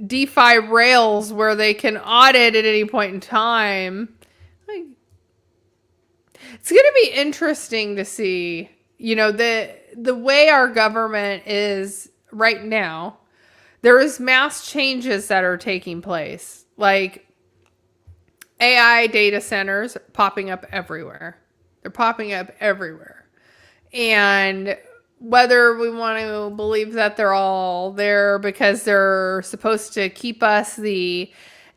DeFi rails where they can audit at any point in time. Like, it's going to be interesting to see, the way our government is right now. There is mass changes that are taking place. Like, AI data centers popping up everywhere. They're popping up everywhere. And whether we want to believe that they're all there because they're supposed to keep us the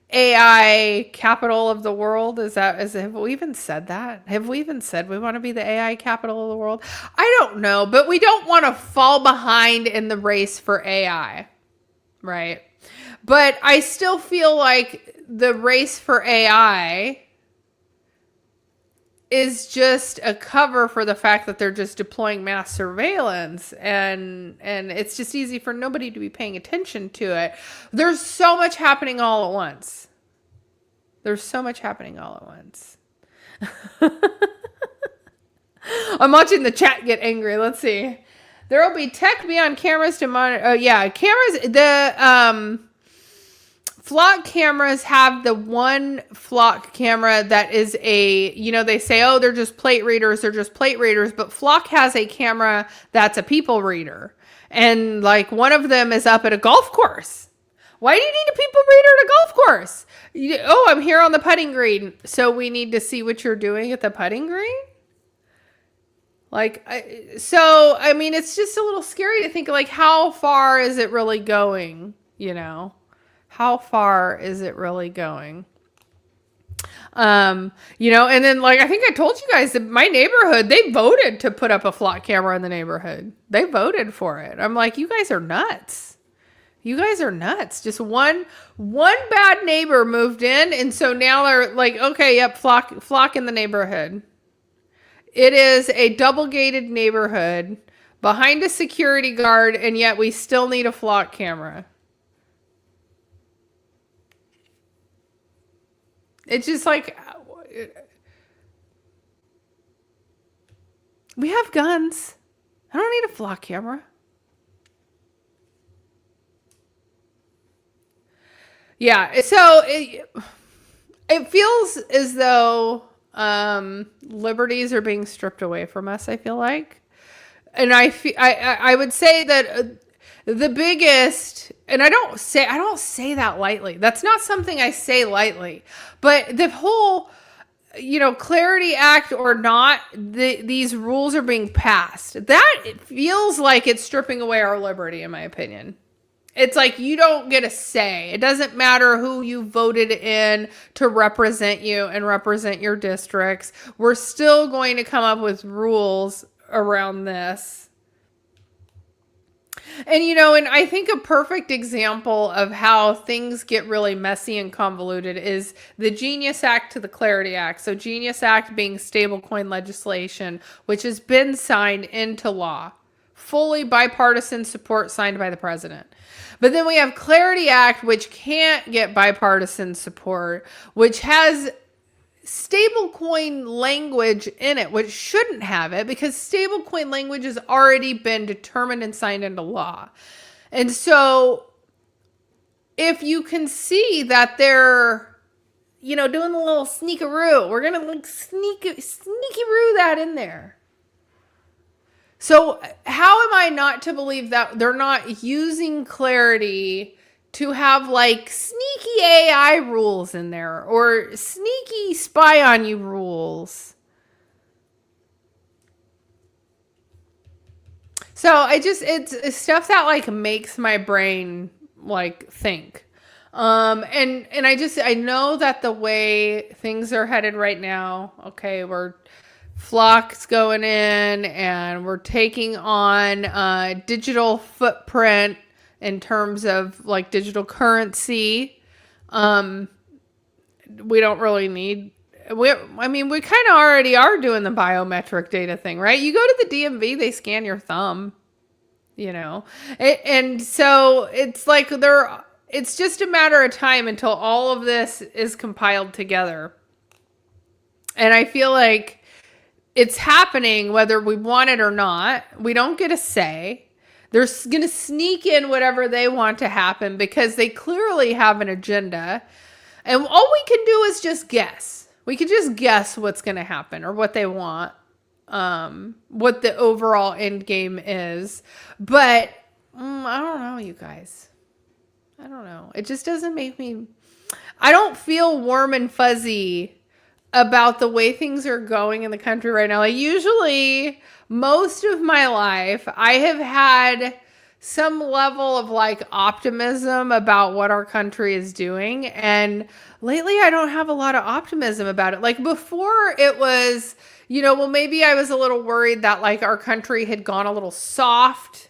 AI capital of the world, have we even said that? Have we even said we want to be the AI capital of the world? I don't know, but we don't want to fall behind in the race for AI, right? But I still feel like the race for AI is just a cover for the fact that they're just deploying mass surveillance, and it's just easy for nobody to be paying attention to it. There's so much happening all at once. I'm watching the chat get angry. Let's see. There will be tech beyond cameras to monitor. Oh yeah, cameras. The flock cameras have the one flock camera that is they say, they're just plate readers, but flock has a camera that's a people reader. And like one of them is up at a golf course. Why do you need a people reader at a golf course? I'm here on the putting green. So we need to see what you're doing at the putting green? It's just a little scary to think like, how far is it really going? How far is it really going? And then like, I think I told you guys that my neighborhood, they voted to put up a flock camera in the neighborhood. They voted for it. I'm like, you guys are nuts. You guys are nuts. Just one bad neighbor moved in, and so now they're like, okay, yep, flock in the neighborhood. It is a double-gated neighborhood behind a security guard, and yet we still need a flock camera. It's just like, we have guns. I don't need a flock camera. Yeah, so it feels as though liberties are being stripped away from us, I feel like. And I would say that the biggest, and I don't say that lightly. That's not something I say lightly. But the whole, Clarity Act or not, these rules are being passed. That feels like it's stripping away our liberty, in my opinion. It's like you don't get a say. It doesn't matter who you voted in to represent you and represent your districts. We're still going to come up with rules around this. And, and I think a perfect example of how things get really messy and convoluted is the Genius Act to the Clarity Act. So Genius Act being stablecoin legislation, which has been signed into law. Fully bipartisan support signed by the president. But then we have Clarity Act, which can't get bipartisan support, which has stablecoin language in it, which shouldn't have it because stablecoin language has already been determined and signed into law. And so if you can see that they're, doing the little sneakaroo, we're going to like sneaky-roo that in there. So how am I not to believe that they're not using Clarity to have like sneaky AI rules in there or sneaky spy on you rules? So it's stuff that like makes my brain like think. And I know that the way things are headed right now, okay, we're Flock's going in and we're taking on digital footprint in terms of like digital currency. We don't really need, we kind of already are doing the biometric data thing, right? You go to the DMV, they scan your thumb, and so it's like it's just a matter of time until all of this is compiled together. And I feel like it's happening whether we want it or not. We don't get a say. They're going to sneak in whatever they want to happen because they clearly have an agenda. And all we can do is just guess. We can just guess what's going to happen or what they want, what the overall end game is. But I don't know, you guys. I don't know. It just doesn't make me... I don't feel warm and fuzzy about the way things are going in the country right now. Like usually most of my life, I have had some level of like optimism about what our country is doing. And lately I don't have a lot of optimism about it. Like before it was, maybe I was a little worried that like our country had gone a little soft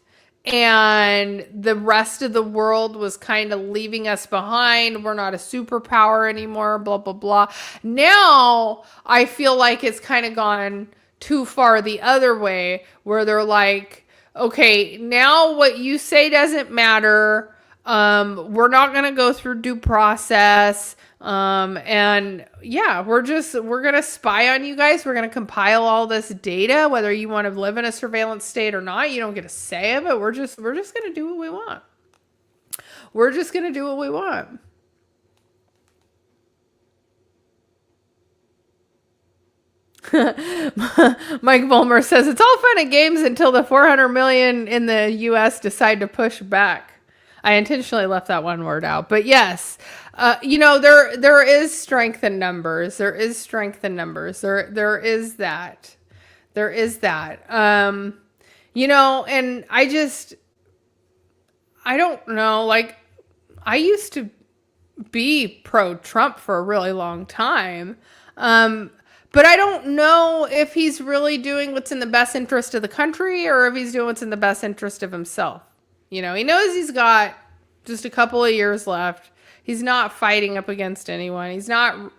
and the rest of the world was kind of leaving us behind. We're not a superpower anymore, blah, blah, blah. Now I feel like it's kind of gone too far the other way where they're like, okay, now what you say doesn't matter. We're not going to go through due process. And yeah, we're going to spy on you guys. We're going to compile all this data, whether you want to live in a surveillance state or not. You don't get a say of it. We're just going to do what we want. We're just going to do what we want. Mike Volmer says it's all fun and games until the 400 million in the US decide to push back. I intentionally left that one word out, but yes, there is strength in numbers. There is strength in numbers. There is that. And I don't know, like I used to be pro-Trump for a really long time. But I don't know if he's really doing what's in the best interest of the country or if he's doing what's in the best interest of himself. He knows he's got Just a couple of years left. He's not fighting up against anyone. He's not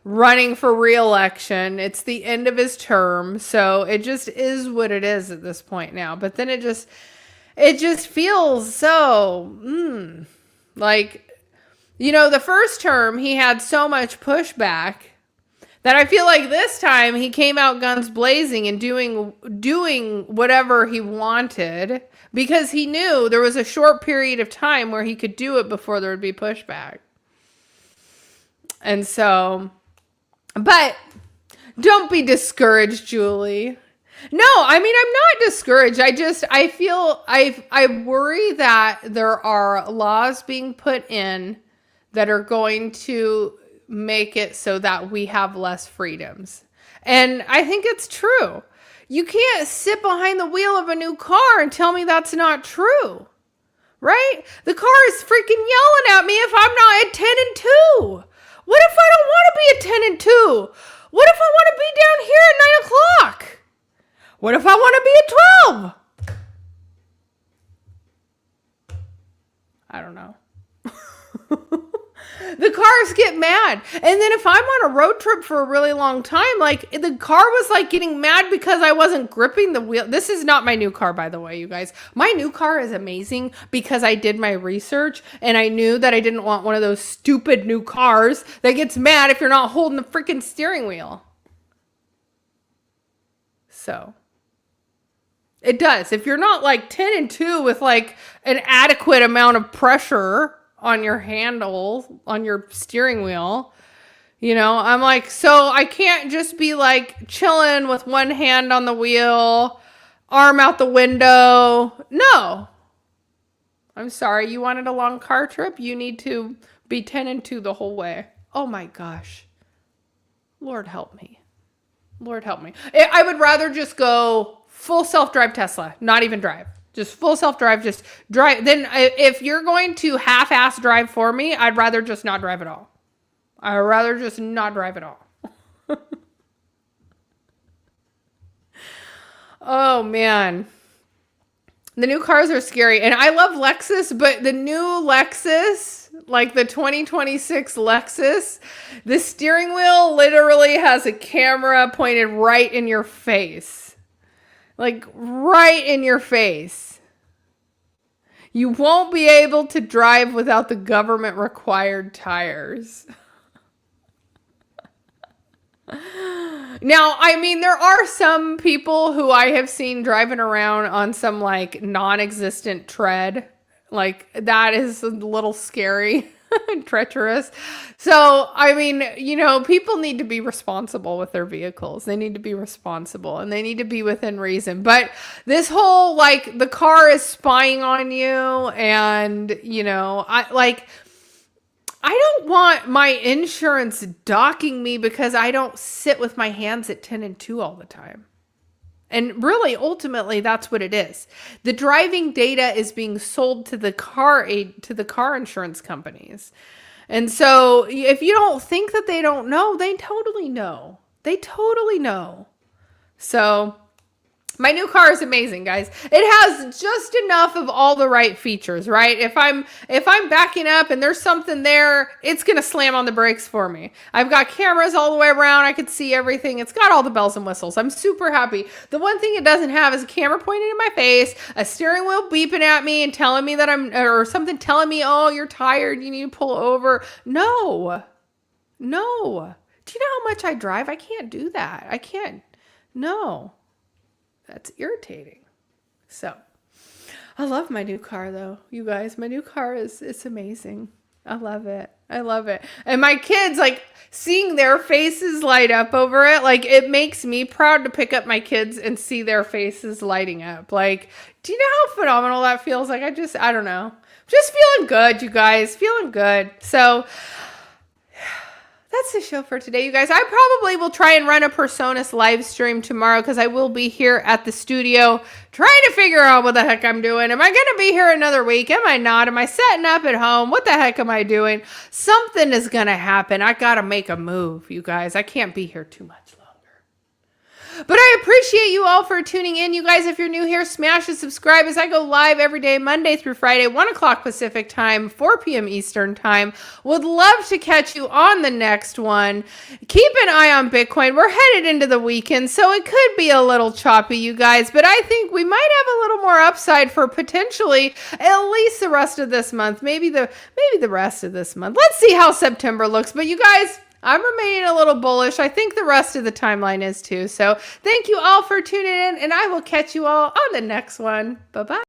running for re-election. It's the end of his term. So it just is what it is at this point now. But then it just feels so, like, the first term he had so much pushback that I feel like this time he came out guns blazing and doing whatever he wanted because he knew there was a short period of time where he could do it before there would be pushback. And so, but don't be discouraged, Julie. No, I mean, I'm not discouraged. I worry that there are laws being put in that are going to make it so that we have less freedoms. And I think it's true. You can't sit behind the wheel of a new car and tell me that's not true. Right? The car is freaking yelling at me if I'm not at 10 and 2. What if I don't want to be at 10 and 2? What if I want to be down here at 9 o'clock? What if I want to be at 12? I don't know. The cars get mad. And then if I'm on a road trip for a really long time, like the car was like getting mad because I wasn't gripping the wheel. This is not my new car, by the way, you guys. My new car is amazing because I did my research and I knew that I didn't want one of those stupid new cars that gets mad if you're not holding the freaking steering wheel. So it does. If you're not like 10 and 2 with like an adequate amount of pressure on your handle, on your steering wheel, I'm like, so I can't just be like chilling with one hand on the wheel, arm out the window. No. I'm sorry. You wanted a long car trip? You need to be 10 and 2 the whole way. Oh my gosh. Lord help me. Lord help me. I would rather just go full self-drive Tesla, not even drive. Just full self-drive, just drive. Then if you're going to half-ass drive for me, I'd rather just not drive at all. I'd rather just not drive at all. Oh, man. The new cars are scary. And I love Lexus, but the new Lexus, like the 2026 Lexus, the steering wheel literally has a camera pointed right in your face. Like right in your face. You won't be able to drive without the government required tires. Now, I mean, there are some people who I have seen driving around on some like non-existent tread. Like that is a little scary and treacherous. So, I mean, people need to be responsible with their vehicles. They need to be responsible and they need to be within reason. But this whole, like, the car is spying on you and, I don't want my insurance docking me because I don't sit with my hands at 10 and 2 all the time. And really, ultimately, that's what it is. The driving data is being sold to the car insurance companies. And so if you don't think that they don't know, they totally know. They totally know. So my new car is amazing, guys. It has just enough of all the right features, right? If I'm backing up and there's something there, it's going to slam on the brakes for me. I've got cameras all the way around. I can see everything. It's got all the bells and whistles. I'm super happy. The one thing it doesn't have is a camera pointed in my face, a steering wheel beeping at me and telling me that or something telling me, oh, you're tired, you need to pull over. No. Do you know how much I drive? I can't do that. I can't. No. That's irritating. So I love my new car though, you guys. My new car it's amazing. I love it. And my kids, like, seeing their faces light up over it, like, it makes me proud to pick up my kids and see their faces lighting up. Like, do you know how phenomenal that feels? Like, I don't know. Just feeling good, you guys. Feeling good. So that's the show for today, you guys. I probably will try and run a Personas live stream tomorrow because I will be here at the studio trying to figure out what the heck I'm doing. Am I going to be here another week? Am I not? Am I setting up at home? What the heck am I doing? Something is going to happen. I got to make a move, you guys. I can't be here too much longer. But I appreciate you all for tuning in. You guys, if you're new here, smash and subscribe as I go live every day, Monday through Friday, 1 o'clock Pacific time, 4 p.m. Eastern time. Would love to catch you on the next one. Keep an eye on Bitcoin. We're headed into the weekend, so it could be a little choppy, you guys, but I think we might have a little more upside for potentially at least the rest of this month, maybe the rest of this month. Let's see how September looks. But you guys, I'm remaining a little bullish. I think the rest of the timeline is too. So thank you all for tuning in, and I will catch you all on the next one. Bye-bye.